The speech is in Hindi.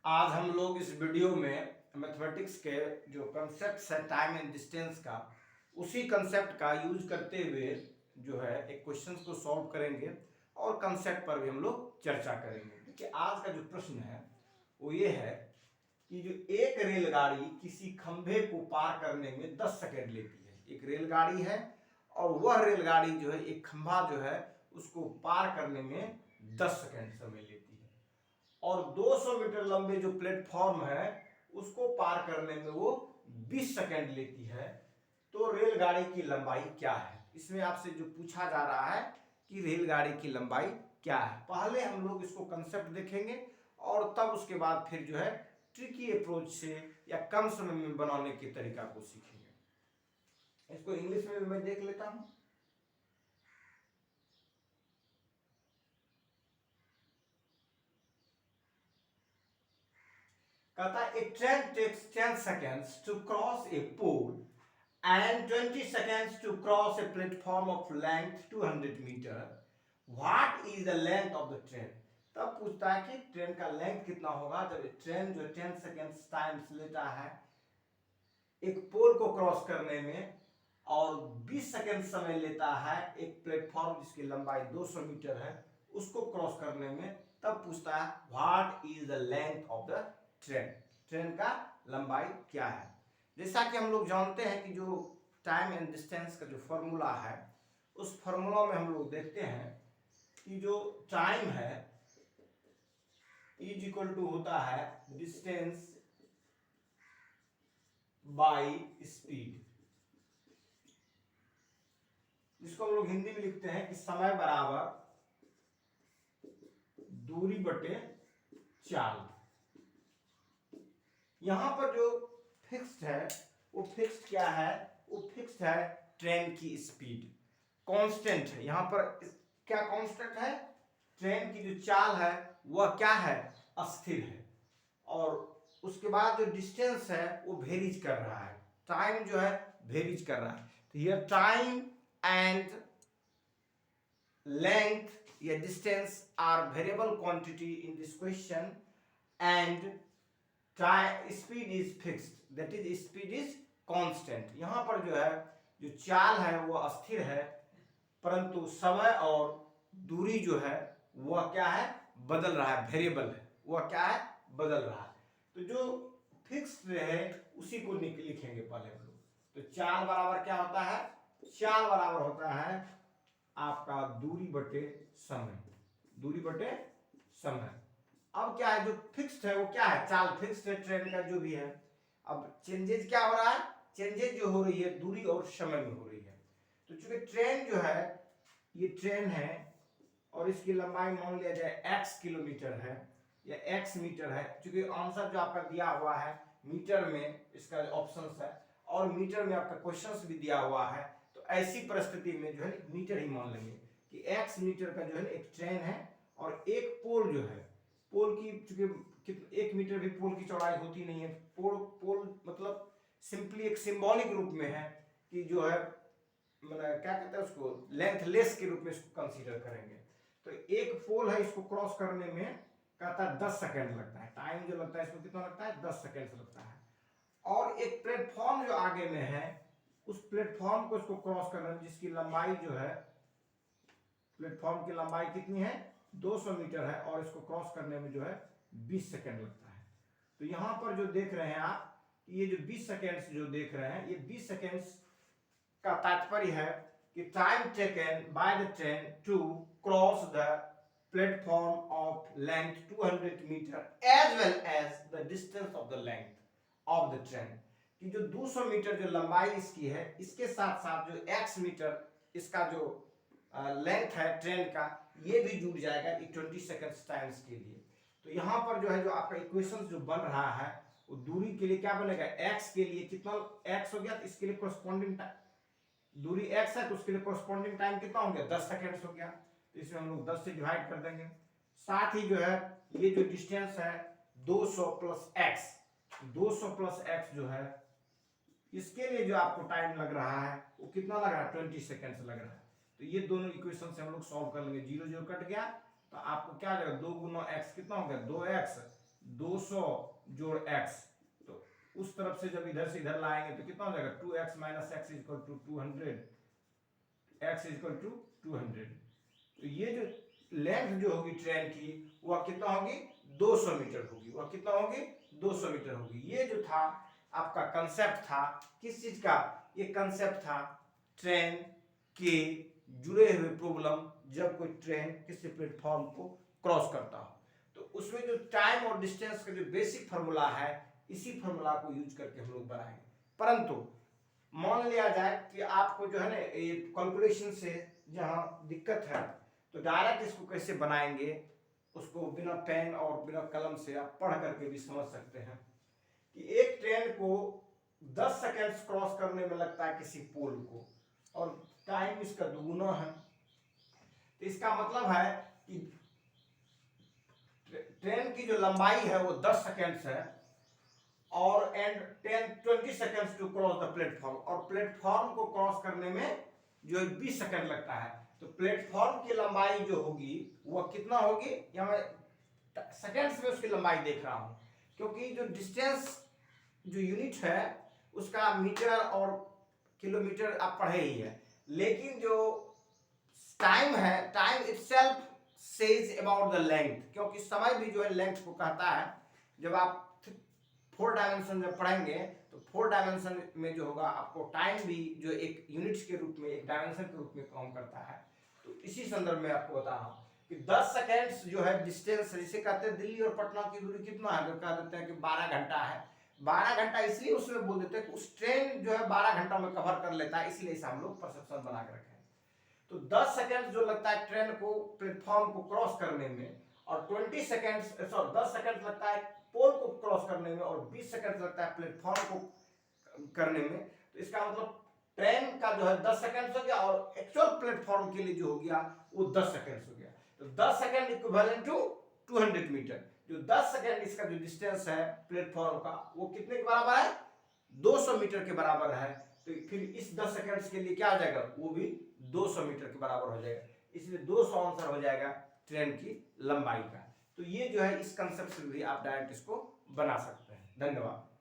आज हम लोग इस वीडियो में मैथमेटिक्स के जो कंसेप्ट है टाइम एंड डिस्टेंस का, उसी कंसेप्ट का यूज करते हुए जो है एक क्वेश्चंस को सॉल्व करेंगे और कंसेप्ट पर भी हम लोग चर्चा करेंगे। देखिए आज का जो प्रश्न है वो ये है कि जो एक रेलगाड़ी किसी खंभे को पार करने में 10 सेकंड लेती है। एक रेलगाड़ी है और वह रेलगाड़ी जो है एक खंभा जो है उसको पार करने में 10 सेकंड समय लेती है और 200 मीटर लंबे जो प्लेटफॉर्म है उसको पार करने में वो 20 सेकंड लेती है। तो रेलगाड़ी की लंबाई क्या है? इसमें आपसे जो पूछा जा रहा है कि रेलगाड़ी की लंबाई क्या है। पहले हम लोग इसको कंसेप्ट देखेंगे और तब उसके बाद फिर जो है ट्रिकी अप्रोच से या कम समय में बनाने के तरीका को सीखेंगे। इसको इंग्लिश में मैं देख लेता हूं। कहता है a train takes 10 seconds to cross a pole and 20 seconds to cross a platform of length 200 meter. What is the length of the train? तब पूछता है कि ट्रेन का लेंथ कितना होगा जब ट्रेन जो 10 सेकेंड्स टाइम्स लेता है एक पोल को क्रॉस करने में और 20 सेकेंड समय लेता है एक प्लेटफॉर्म जिसकी लंबाई 200 मीटर है उसको क्रॉस करने में। तब पूछता है what is the length of the train, train का लंबाई क्या है। जैसा कि हम लोग जानते हैं कि जो टाइम एंड डिस्टेंस का जो फॉर्मूला है उस फॉर्मूला में हम लोग देखते हैं कि जो टाइम है इज इक्वल टू होता है डिस्टेंस बाई स्पीड, जिसको हम लोग हिंदी में लिखते हैं कि समय बराबर दूरी बटे चाल। यहां पर जो फिक्स्ड है वो फिक्स्ड क्या है? वो फिक्स्ड है ट्रेन की स्पीड, कांस्टेंट है। यहां पर क्या कांस्टेंट है? ट्रेन की जो चाल है वह क्या है? अस्थिर है। और उसके बाद जो डिस्टेंस है वो वेरीज कर रहा है, टाइम जो है वेरीज कर रहा है। तो ये टाइम एंड length या distance are variable quantity in this question and time speed is fixed, that is speed is constant। यहां पर जो है जो चाल है वो अस्थिर है परंतु समय और दूरी जो है वह क्या है? बदल रहा है, वेरिएबल है, वह क्या है? बदल रहा है। तो जो फिक्स्ड है उसी को लिखेंगे पहले हम लोग। तो चाल बराबर क्या होता है? चाल बराबर होता है आपका दूरी बटे समय, दूरी बटे समय। अब क्या है जो फिक्स्ड है वो क्या है? चाल फिक्स्ड है ट्रेन का जो भी है। अब चेंजेस क्या हो रहा है? चेंजेस जो हो रही है दूरी और समय में हो रही है। तो चूंकि ट्रेन जो है ये ट्रेन है और इसकी लंबाई मान लिया जाए x किलोमीटर है या x मीटर है, क्योंकि आंसर जो आपका दिया हुआ है मीटर में इसका ऑप्शन है और मीटर में आपका क्वेश्चन भी दिया हुआ है। तो ऐसी परिस्थिति में जो है मीटर ही मान लेंगे कि x मीटर का जो है एक ट्रेन है और एक पोल जो है, पोल की चूंकि 1 मीटर भी पोल की चौड़ाई होती नहीं है। पोल पोल मतलब सिंपली एक सिंबॉलिक रूप में है कि जो है मतलब क्या कहते हैं उसको लेंथलेस के रूप में इसको कंसीडर करेंगे। तो एक पोल है इसको क्रॉस करने में कहता है 10 सेकंड लगता है, टाइम जो लगता है इसको कितना लगता है? 10 सेकंड लगता है। और एक प्लेटफॉर्म जो आगे में है उस प्लेटफॉर्म को इसको क्रॉस करने में जिसकी लंबाई जो है, प्लेटफॉर्म की लंबाई कितनी है? 200 मीटर है और इसको क्रॉस करने में जो है 20 सेकंड लगता है। तो यहां पर जो देख रहे हैं आप, ये जो 20 सेकंड्स जो देख रहे हैं ये 20 सेकंड्स का तात्पर्य है कि time taken by the train to cross the platform of length 200 metre as well as the distance of the length of the train. कि जो 200 मीटर जो लंबाई इसकी है इसके साथ साथ जो x मीटर इसका जो लेंथ है ट्रेन का ये भी जुड़ जाएगा 20 सेकंड्स टाइम्स के लिए। तो यहां पर जो है जो आपका इक्वेशन जो बन रहा है वो दूरी के लिए क्या बनेगा? x के लिए कितना x हो गया, तो इसके लिए कोरस्पॉन्डिंग दूरी x है तो उसके लिए कोरस्पॉन्डिंग टाइम कितना हो गया? 10 सेकंड्स हो गया। तो इसमें हम लोग 10 से डिवाइड कर देंगे। साथ ही जो है ये जो डिस्टेंस है 200 प्लस x, 200 प्लस x जो है इसके लिए जो आपको टाइम लग रहा है वो कितना लग रहा है? 20 सेकंड्स लग रहा है। तो ये दोनों इक्वेशन से हम लोग सॉल्व कर लेंगे। 0 0 कट गया तो आपको क्या आ जाएगा? 2 गुना x कितना हो गया? 2x, 200 जोड़ x, तो उस तरफ से जब इधर से इधर लाएंगे तो कितना हो जाएगा 2x minus x equal to 200, x equal to 200। तो ये जो लेंथ जो होगी ट्रेन की वह कितना होगी 200 मीटर होगी, वह कितना होगी 200 मीटर होगी। ये जो था आपका कंसेप्ट था किस चीज का, ये कंसेप्ट था ट्रेन के जुड़े हुए प्रॉब्लम जब कोई ट्रेन किसी प्लेटफॉर्म को क्रॉस करता हो। तो उसमें जो टाइम और डिस्टेंस का जो बेसिक फार्मूला है इसी फार्मूला को यूज करके हम लोग बनाएंगे। परंतु मान लिया जाए कि आपको जो है ना ये कैलकुलेशन से जहां दिक्कत है तो डायरेक्ट इसको कैसे बनाएंगे उसको बिना पेन और बिना कलम से आप पढ़ करके भी समझ सकते हैं कि एक ट्रेन को 10 सेकेंड्स क्रॉस करने में लगता है किसी पोल को और टाइम इसका दुगुना है। तो इसका मतलब है कि ट्रेन की जो लंबाई है वो 10 सेकेंड्स है और and 20 seconds to cross the platform, और प्लेटफॉर्म को क्रॉस करने में जो 20 सेकेंड लगता है। तो प्लेटफॉर्म की लंबाई जो होगी वह कितना होगी, या मैं सेकेंड्स में उसकी लंबाई देख रहा हूं क्योंकि जो डिस्टेंस जो यूनिट है उसका मीटर और किलोमीटर आप पढ़े ही है, लेकिन जो टाइम है time itself says about the length, क्योंकि समय भी जो है लेंथ को कहता है। जब आप 4 डायमेंशन में पढ़ेंगे तो 4 डायमेंशन में जो होगा आपको टाइम भी जो एक यूनिट्स के रूप में एक डायमेंशन के रूप में काम करता है। तो इसी संदर्भ में आपको बता रहा हूँ कि 10 सेकेंड्स जो है डिस्टेंस, जिसे कहते हैं दिल्ली और पटना की दूरी कितना है, तो कह देते हैं कि 12 घंटा है। 12 घंटा इसलिए उसमें बोल देते हैं कि उस ट्रेन जो है 12 घंटा में कवर कर लेता है, इसलिए इसे हम लोग परसेप्शन बना के रखे हैं। तो 10 सेकेंड जो लगता है ट्रेन को प्लेटफॉर्म को क्रॉस करने में और 10 सेकेंड लगता है पोल को क्रॉस करने में और 20 सेकेंड लगता है प्लेटफॉर्म को करने में। तो इसका मतलब ट्रेन का जो है 10 सेकेंड हो गया और एक्चुअल प्लेटफॉर्म के लिए जो हो गया वो 10 सेकेंड हो गया। तो 10 सेकेंड इक्विवेलेंट टू 200 मीटर। जो 10 सेकेंड इसका जो डिस्टेंस है प्लेटफॉर्म का वो कितने के बराबर है, 200 मीटर के बराबर है। तो फिर इस 10 सेकेंड्स के लिए क्या आ जाएगा, वो भी 200 मीटर के बराबर हो जाएगा, इसलिए 200 आंसर हो जाएगा ट्रेन की लंबाई का। तो ये जो है इस कंसेप्ट से भी आप डायरेक्ट इसको बना सकते हैं। धन्यवाद।